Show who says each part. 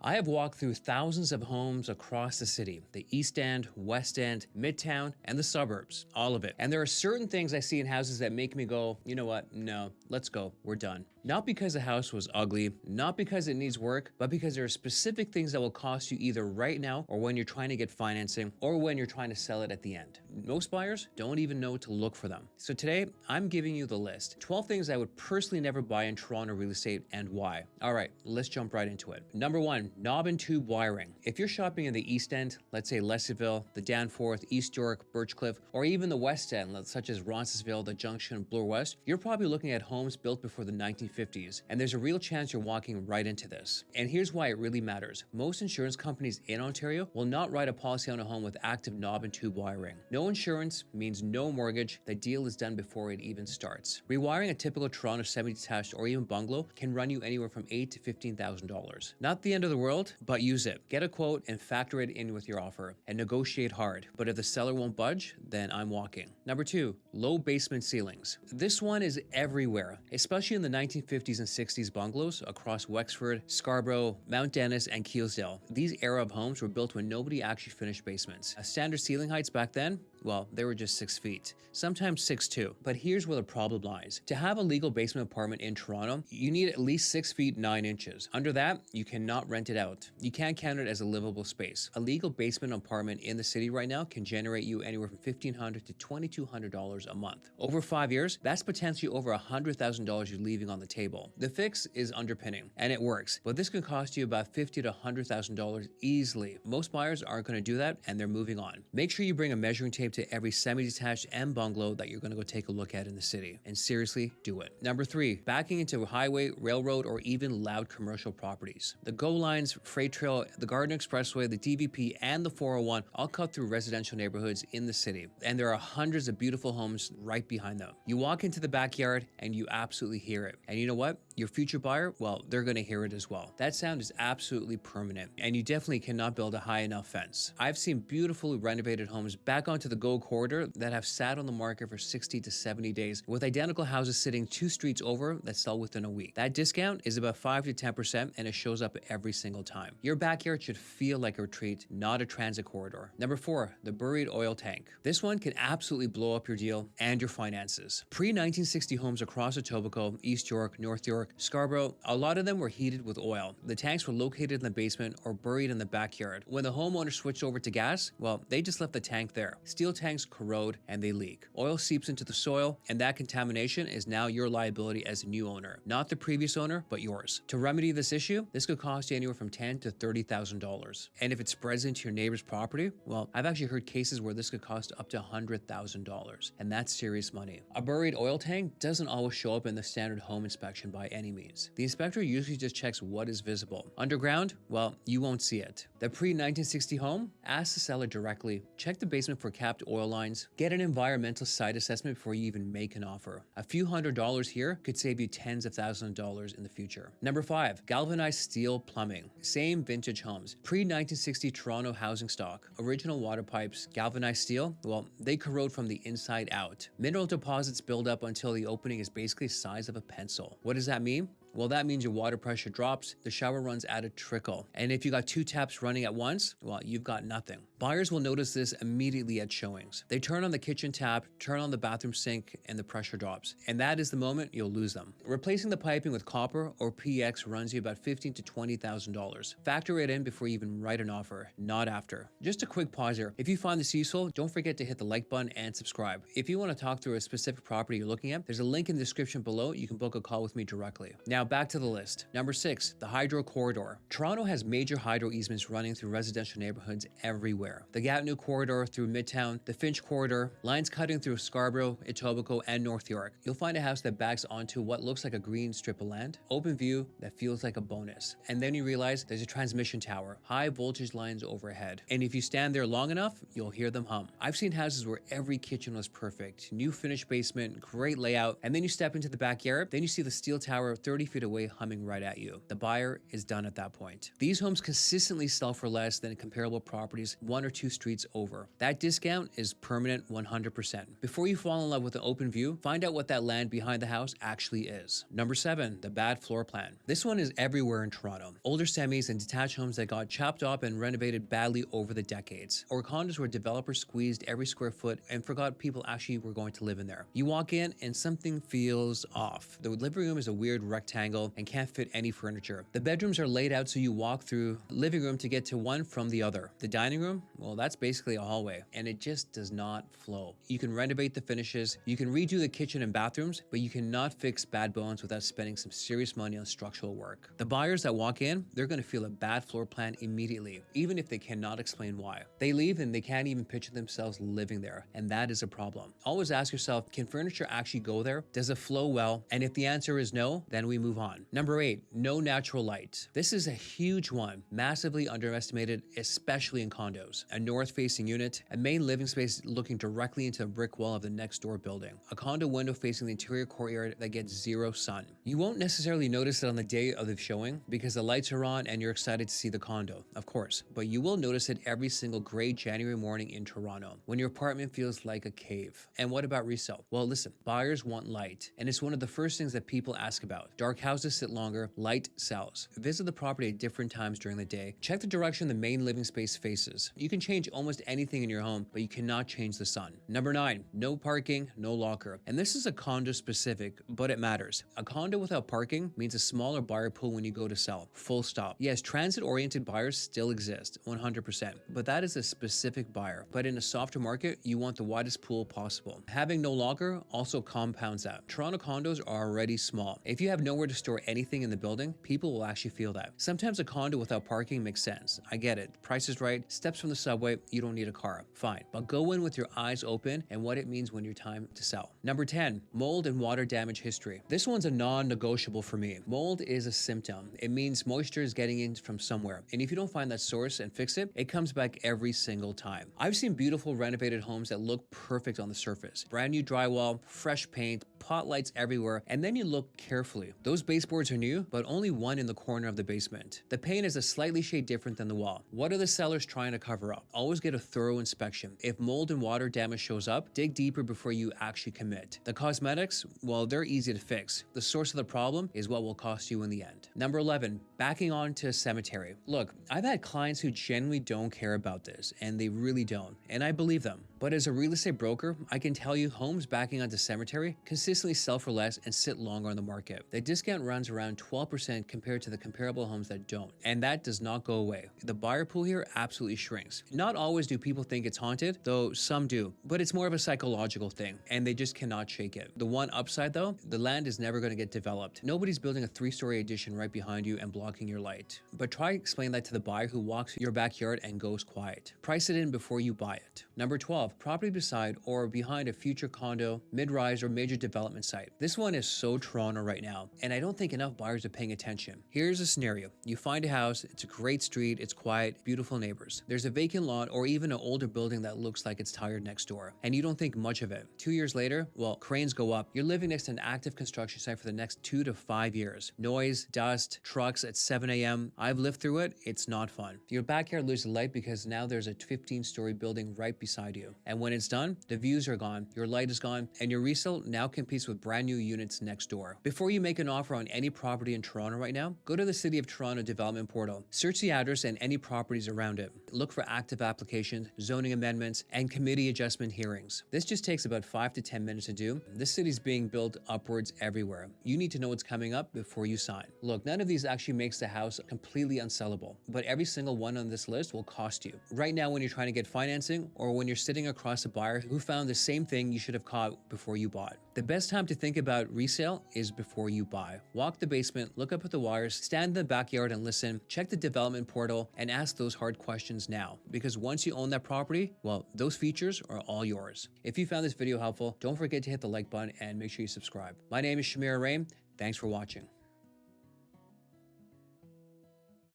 Speaker 1: I have walked through thousands of homes across the city, the East End, West End, Midtown, and the suburbs, all of it. And there are certain things I see in houses that make me go, you know what, no, let's go, we're done. Not because the house was ugly, not because it needs work, but because there are specific things that will cost you either right now or when you're trying to get financing or when you're trying to sell it at the end. Most buyers don't even know to look for them. So today, I'm giving you the list. 12 things I would personally never buy in Toronto real estate and why. All right, let's jump right into it. Number one, knob and tube wiring. If you're shopping in the East End, let's say Lesserville, the Danforth, East York, Birchcliff, or even the West End, such as Roncesvalles, the Junction, Bloor West, you're probably looking at homes built before the 1950s, and there's a real chance you're walking right into this. And here's why it really matters. Most insurance companies in Ontario will not write a policy on a home with active knob and tube wiring. No insurance means no mortgage. The deal is done before it even starts. Rewiring a typical Toronto semi-detached or even bungalow can run you anywhere from $8,000 to $15,000. Not the end of the world, but use it. Get a quote and factor it in with your offer and negotiate hard. But if the seller won't budge, then I'm walking. Number two, low basement ceilings. This one is everywhere, especially in the 1950s and 60s bungalows across Wexford, Scarborough, Mount Dennis, and Keelsdale. These era of homes were built when nobody actually finished basements. Standard ceiling heights back then, well, they were just 6 feet, sometimes 6'2". But here's where the problem lies. To have a legal basement apartment in Toronto, you need at least 6 feet 9 inches. Under that, you cannot rent it out. You can't count it as a livable space. A legal basement apartment in the city right now can generate you anywhere from $1,500 to $2,200 a month. Over 5 years, that's potentially over $100,000 you're leaving on the table. The fix is underpinning, and it works, but this can cost you about $50,000 to $100,000 easily. Most buyers aren't going to do that, and they're moving on. Make sure you bring a measuring tape to every semi-detached and bungalow that you're going to go take a look at in the city, and seriously, do it. Number three, backing into highway, railroad, or even loud commercial properties. The GO lines, Freight Trail, the Gardner Expressway, the DVP, and the 401 all cut through residential neighborhoods in the city, and there are hundreds of beautiful homes right behind them. You walk into the backyard and you absolutely hear it. And you know what? Your future buyer, well, they're going to hear it as well. That sound is absolutely permanent, and you definitely cannot build a high enough fence. I've seen beautifully renovated homes back onto the GO corridor that have sat on the market for 60 to 70 days, with identical houses sitting 2 streets over that sell within a week. That discount is about 5 to 10%, and it shows up every single time. Your backyard should feel like a retreat, not a transit corridor. Number four, the buried oil tank. This one can absolutely blow up your deal and your finances. Pre-1960 homes across Etobicoke, East York, North York, Scarborough, a lot of them were heated with oil. The tanks were located in the basement or buried in the backyard. When the homeowner switched over to gas, well, they just left the tank there. Steel tanks corrode and they leak. Oil seeps into the soil, and that contamination is now your liability as a new owner. Not the previous owner, but yours. To remedy this issue, this could cost you anywhere from $10,000 to $30,000. And if it spreads into your neighbor's property, well, I've actually heard cases where this could cost up to $100,000, and that's serious money. A buried oil tank doesn't always show up in the standard home inspection by any means. The inspector usually just checks what is visible. Underground, well, you won't see it. The pre-1960 home, ask the seller directly. Check the basement for capped oil lines. Get an environmental site assessment before you even make an offer. A few $100s here could save you tens of thousands of dollars in the future. Number five, galvanized steel plumbing. Same vintage homes. Pre-1960 Toronto housing stock. Original water pipes, galvanized steel, well, they corrode from the inside out. Mineral deposits build up until the opening is basically the size of a pencil. What does that mean? Well, that means your water pressure drops, the shower runs at a trickle. And if you got 2 taps running at once, well, you've got nothing. Buyers will notice this immediately at showings. They turn on the kitchen tap, turn on the bathroom sink, and the pressure drops. And that is the moment you'll lose them. Replacing the piping with copper or PX runs you about $15,000 to $20,000. Factor it in before you even write an offer, not after. Just a quick pause here. If you find this useful, don't forget to hit the like button and subscribe. If you want to talk through a specific property you're looking at, there's a link in the description below. You can book a call with me directly. Now back to the list. Number six, the hydro corridor. Toronto has major hydro easements running through residential neighborhoods everywhere. The Gatineau corridor through Midtown, the Finch corridor, lines cutting through Scarborough, Etobicoke, and North York. You'll find a house that backs onto what looks like a green strip of land, open view that feels like a bonus. And then you realize there's a transmission tower, high voltage lines overhead. And if you stand there long enough, you'll hear them hum. I've seen houses where every kitchen was perfect, new finished basement, great layout, and then you step into the backyard, then you see the steel tower 30 feet away humming right at you. The buyer is done at that point. These homes consistently sell for less than comparable properties 1 one or two streets over. That discount is permanent 100%. Before you fall in love with an open view, find out what that land behind the house actually is. Number 7, the bad floor plan. This one is everywhere in Toronto. Older semis and detached homes that got chopped up and renovated badly over the decades. Or condos where developers squeezed every square foot and forgot people actually were going to live in there. You walk in and something feels off. The living room is a weird rectangle and can't fit any furniture. The bedrooms are laid out so you walk through the living room to get to one from the other. The dining room, well, that's basically a hallway, and it just does not flow. You can renovate the finishes, you can redo the kitchen and bathrooms, but you cannot fix bad bones without spending some serious money on structural work. The buyers that walk in, they're going to feel a bad floor plan immediately, even if they cannot explain why. They leave and they can't even picture themselves living there, and that is a problem. Always ask yourself, can furniture actually go there? Does it flow well? And if the answer is no, then we move on. Number 8, no natural light. This is a huge one, massively underestimated, especially in condos. A north-facing unit, a main living space looking directly into the brick wall of the next door building, a condo window facing the interior courtyard that gets zero sun. You won't necessarily notice it on the day of the showing because the lights are on and you're excited to see the condo, of course, but you will notice it every single gray January morning in Toronto when your apartment feels like a cave. And what about resale? Well, listen, buyers want light, and it's one of the first things that people ask about. Dark houses sit longer, light sells. Visit the property at different times during the day. Check the direction the main living space faces. You can change almost anything in your home, but you cannot change the sun. Number 9, no parking, no locker. And this is a condo specific, but it matters. A condo without parking means a smaller buyer pool when you go to sell. Full stop. Yes, transit-oriented buyers still exist, 100%, but that is a specific buyer. But in a softer market, you want the widest pool possible. Having no locker also compounds that. Toronto condos are already small. If you have nowhere to store anything in the building, people will actually feel that. Sometimes a condo without parking makes sense. I get it. Price is right. Steps from the subway. You don't need a car. Fine. But go in with your eyes open and what it means when you're time to sell. Number 10, mold and water damage history. This one's a non-negotiable for me. Mold is a symptom. It means moisture is getting in from somewhere. And if you don't find that source and fix it, it comes back every single time. I've seen beautiful renovated homes that look perfect on the surface. Brand new drywall, fresh paint, pot lights everywhere, and then you look carefully. Those baseboards are new, but only one in the corner of the basement. The paint is a slightly shade different than the wall. What are the sellers trying to cover up? Always get a thorough inspection. If mold and water damage shows up, dig deeper before you actually commit. The cosmetics, well, they're easy to fix. The source of the problem is what will cost you in the end. Number 11, backing onto a cemetery. Look, I've had clients who genuinely don't care about this, and they really don't, and I believe them. But as a real estate broker, I can tell you homes backing onto cemetery consistently sell for less and sit longer on the market. The discount runs around 12% compared to the comparable homes that don't, and that does not go away. The buyer pool here absolutely shrinks. Not always do people think it's haunted, though some do, but it's more of a psychological thing, and they just cannot shake it. The one upside though, the land is never going to get developed. Nobody's building a 3-story addition right behind you and blocking your light. But try explain that to the buyer who walks your backyard and goes quiet. Price it in before you buy it. Number 12, property beside or behind a future condo, mid-rise, or major development site. This one is so Toronto right now, and I don't think enough buyers are paying attention. Here's a scenario. You find a house, it's a great street, it's quiet, beautiful neighbors. There's a vacant lot or even an older building that looks like it's tired next door, and you don't think much of it. 2 years later, well, cranes go up. You're living next to an active construction site for the next 2 to 5 years. Noise, dust, trucks at 7 a.m. I've lived through it. It's not fun. Your backyard loses light because now there's a 15-story building right beside you. And when it's done, the views are gone, your light is gone, and your resale now competes with brand new units next door. Before you make an offer on any property in Toronto right now, go to the City of Toronto Development Portal. Search the address and any properties around it. Look for active applications, zoning amendments, and committee adjustment hearings. This just takes about 5 to 10 minutes to do. This city's being built upwards everywhere. You need to know what's coming up before you sign. Look, none of these actually makes the house completely unsellable, but every single one on this list will cost you. Right now, when you're trying to get financing or when you're sitting across a buyer who found the same thing you should have caught before you bought. The best time to think about resale is before you buy. Walk the basement, look up at the wires, stand in the backyard and listen, check the development portal, and ask those hard questions now. Because once you own that property, well, those features are all yours. If you found this video helpful, don't forget to hit the like button and make sure you subscribe. My name is Shameer Arain. Thanks for watching.